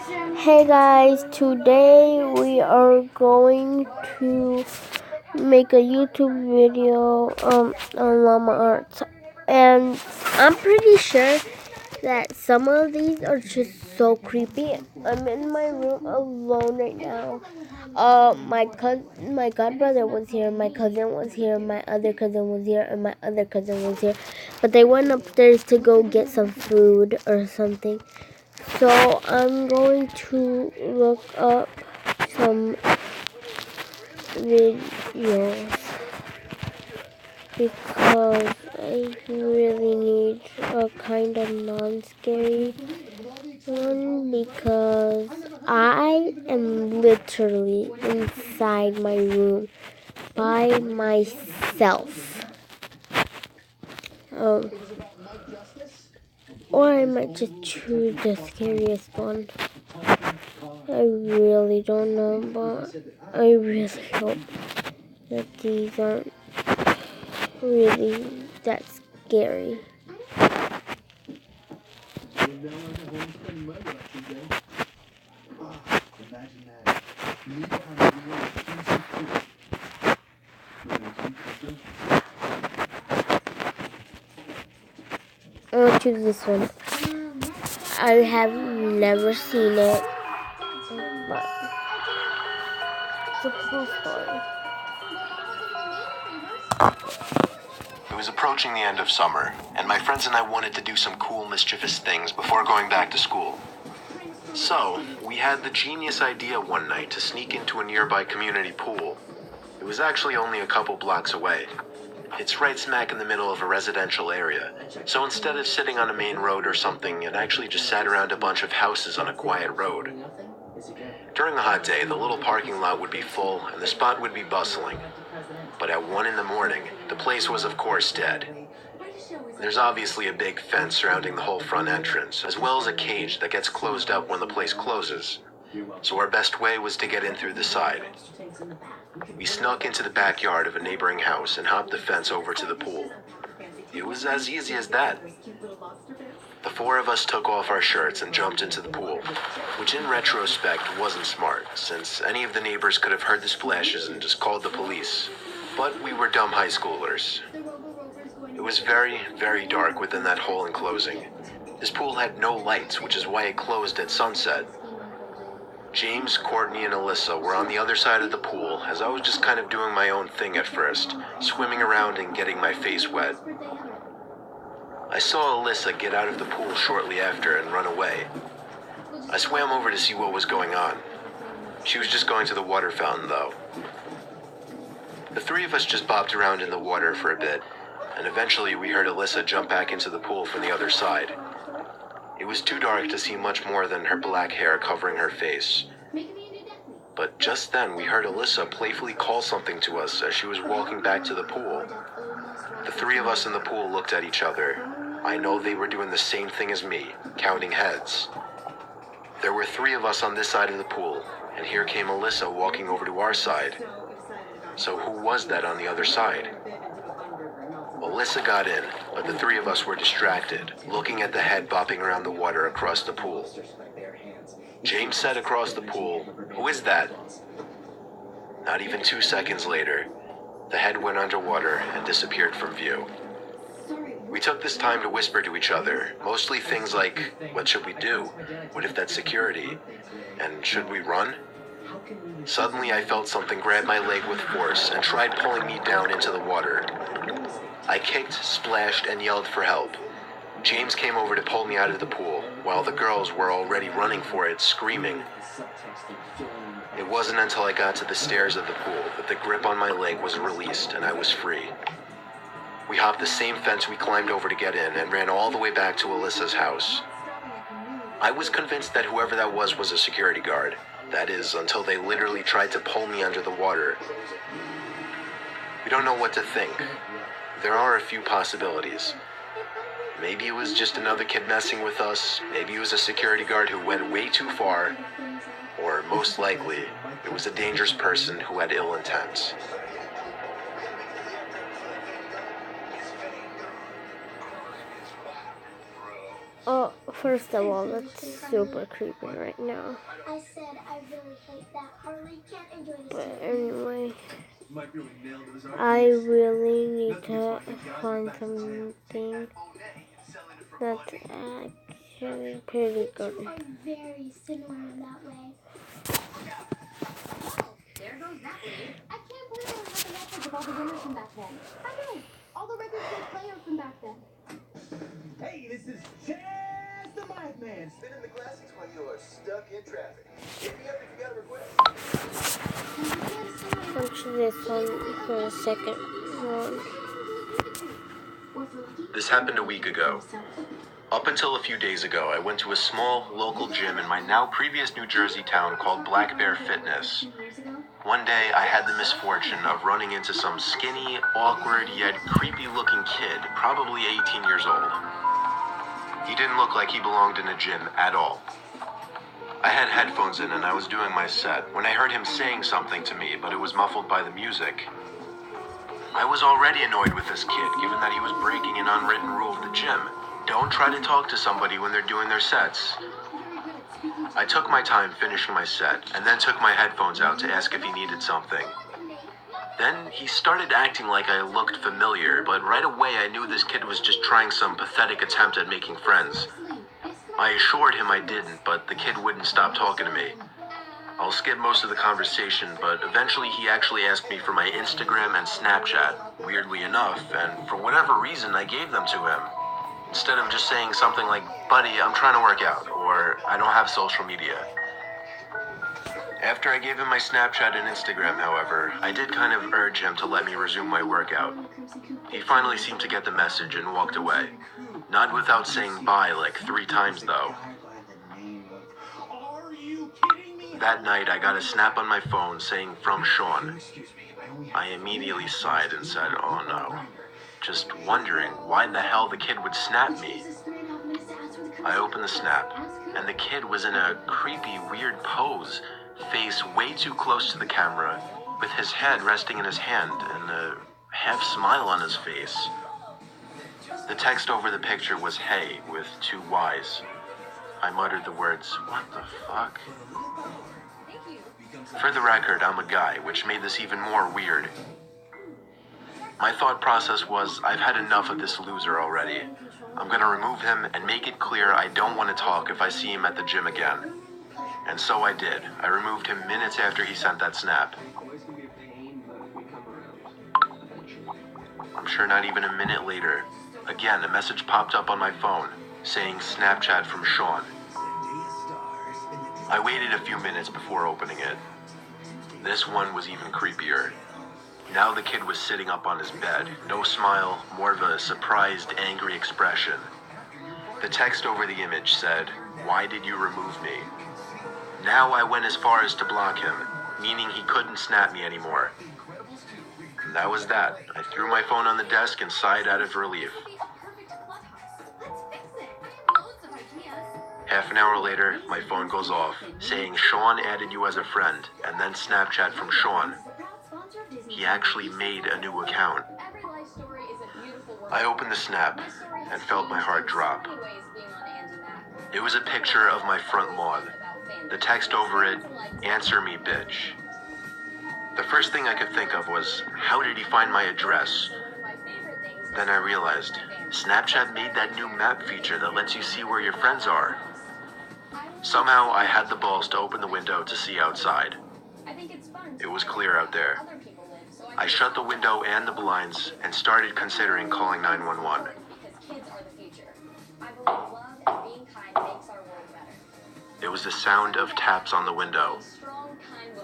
Hey guys, today we are going to make a YouTube video on llama art, and I'm pretty sure that some of these are just so creepy. I'm in my room alone right now. My godbrother was here, my cousin was here, my other cousin was here, and my other cousin was here, but they went upstairs to go get some food or something. So I'm going to look up some videos because I really need a kind of non-scary one because I am literally inside my room by myself. Or I might just choose the scariest one. I really don't know, but I really hope that these aren't really that scary. I'll choose this one. I have never seen it, but it's a cool story. It was approaching the end of summer, and my friends and I wanted to do some cool, mischievous things before going back to school. So, we had the genius idea one night to sneak into a nearby community pool. It was actually only a couple blocks away. It's right smack in the middle of a residential area, so instead of sitting on a main road or something, it actually just sat around a bunch of houses on a quiet road. During a hot day, the little parking lot would be full and the spot would be bustling. But at 1 in the morning, the place was of course dead. There's obviously a big fence surrounding the whole front entrance, as well as a cage that gets closed up when the place closes. So our best way was to get in through the side. We snuck into the backyard of a neighboring house and hopped the fence over to the pool. It was as easy as that. The four of us took off our shirts and jumped into the pool, which in retrospect wasn't smart, since any of the neighbors could have heard the splashes and just called the police. But we were dumb high schoolers. It was very, very dark within that whole enclosing. This pool had no lights, which is why it closed at sunset. James, Courtney, and Alyssa were on the other side of the pool, as I was just kind of doing my own thing at first, swimming around and getting my face wet. I saw Alyssa get out of the pool shortly after and run away. I swam over to see what was going on. She was just going to the water fountain, though. The three of us just bopped around in the water for a bit, and eventually we heard Alyssa jump back into the pool from the other side. It was too dark to see much more than her black hair covering her face. But just then we heard Alyssa playfully call something to us as she was walking back to the pool. The three of us in the pool looked at each other. I know they were doing the same thing as me, counting heads. There were three of us on this side of the pool, and here came Alyssa walking over to our side. So who was that on the other side? Alyssa got in, but the three of us were distracted, looking at the head bopping around the water across the pool. James said across the pool, "Who is that?" Not even 2 seconds later, the head went underwater and disappeared from view. We took this time to whisper to each other, mostly things like, what should we do? What if that's security? And should we run? Suddenly I felt something grab my leg with force and tried pulling me down into the water. I kicked, splashed, and yelled for help. James came over to pull me out of the pool, while the girls were already running for it, screaming. It wasn't until I got to the stairs of the pool that the grip on my leg was released and I was free. We hopped the same fence we climbed over to get in and ran all the way back to Alyssa's house. I was convinced that whoever that was a security guard. That is, until they literally tried to pull me under the water. We don't know what to think. There are a few possibilities. Maybe it was just another kid messing with us, maybe it was a security guard who went way too far, or most likely, it was a dangerous person who had ill intent. First of all, that's super creepy right now. But anyway, I really need to find something that's actually pretty good. Very similar in that way. There goes that lead. I can't believe I don't have the records of all the winners from back then. I know. All the records they play are from back then. Hey, this is Chaz the Mic Man. Spinning the classics when you are stuck in traffic. Hit me up if you got a request. Punch this one for the second one. This happened a week ago. Up until a few days ago, I went to a small, local gym in my now previous New Jersey town called Black Bear Fitness. One day, I had the misfortune of running into some skinny, awkward, yet creepy-looking kid, probably 18 years old. He didn't look like he belonged in a gym at all. I had headphones in and I was doing my set when I heard him saying something to me, but it was muffled by the music. I was already annoyed with this kid, given that he was breaking an unwritten rule of the gym. Don't try to talk to somebody when they're doing their sets. I took my time finishing my set, and then took my headphones out to ask if he needed something. Then he started acting like I looked familiar, but right away I knew this kid was just trying some pathetic attempt at making friends. I assured him I didn't, but the kid wouldn't stop talking to me. I'll skip most of the conversation, but eventually he actually asked me for my Instagram and Snapchat, weirdly enough, and for whatever reason I gave them to him. Instead of just saying something like, "Buddy, I'm trying to work out," or "I don't have social media." After I gave him my Snapchat and Instagram, however, I did kind of urge him to let me resume my workout. He finally seemed to get the message and walked away. Not without saying bye like 3 times, though. That night, I got a snap on my phone saying, "From Sean." I immediately sighed and said, "Oh no." Just wondering why the hell the kid would snap me. I opened the snap, and the kid was in a creepy, weird pose, face way too close to the camera, with his head resting in his hand and a half smile on his face. The text over the picture was "Hey" with 2 Y's. I muttered the words, "What the fuck?" For the record, I'm a guy, which made this even more weird. My thought process was, I've had enough of this loser already. I'm gonna remove him and make it clear I don't want to talk if I see him at the gym again. And so I did. I removed him minutes after he sent that snap. I'm sure not even a minute later, again, a message popped up on my phone, saying Snapchat from Sean. I waited a few minutes before opening it. This one was even creepier. Now the kid was sitting up on his bed, no smile, more of a surprised, angry expression. The text over the image said, "Why did you remove me?" Now I went as far as to block him, meaning he couldn't snap me anymore. And that was that. I threw my phone on the desk and sighed out of relief. Half an hour later, my phone goes off, saying Sean added you as a friend, and then Snapchat from Sean. He actually made a new account. I opened the snap and felt my heart drop. It was a picture of my front lawn. The text over it, "Answer me, bitch." The first thing I could think of was, how did he find my address? Then I realized, Snapchat made that new map feature that lets you see where your friends are. Somehow I had the balls to open the window to see outside. It was clear out there. I shut the window and the blinds and started considering calling 911. It was the sound of taps on the window.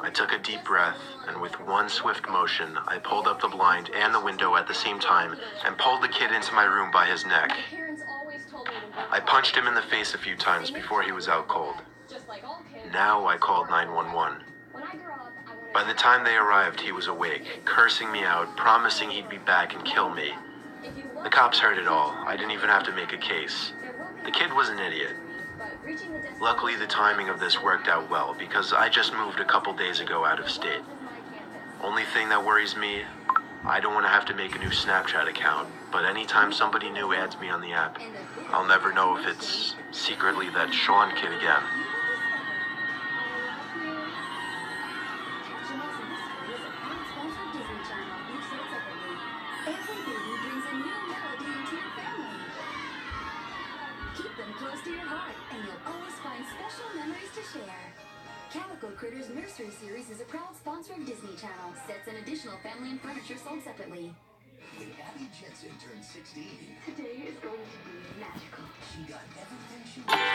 I took a deep breath, and with one swift motion, I pulled up the blind and the window at the same time and pulled the kid into my room by his neck. I punched him in the face a few times before he was out cold. Now I called 911. By the time they arrived, he was awake, cursing me out, promising he'd be back and kill me. The cops heard it all. I didn't even have to make a case. The kid was an idiot. Luckily, the timing of this worked out well, because I just moved a couple days ago out of state. Only thing that worries me, I don't want to have to make a new Snapchat account, but anytime somebody new adds me on the app, I'll never know if it's secretly that Sean kid again. Every baby brings a new melody into your family. Keep them close to your heart, and you'll always find special memories to share. Calico Critters Nursery Series is a proud sponsor of Disney Channel. Sets and additional family and furniture sold separately. When Abby Jensen turned 16, Today is going to be magical. she got everything she wanted.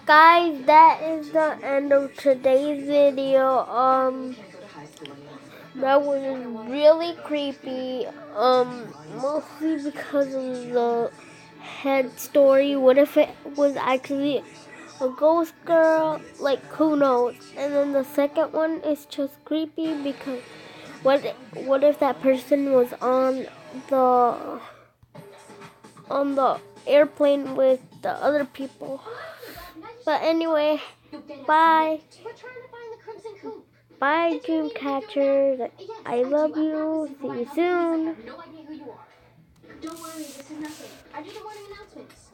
Guys, that is the end of today's video. That was really creepy. Mostly because of the head story. What if it was actually a ghost girl? Like, who knows? And then the second one is just creepy because what if that person was on the airplane with the other people? But anyway, bye. We're trying to find the Crimson Coop. Bye, dream catchers. I love you. See you soon. No idea who you are. Don't worry, this is nothing. I just want announcements.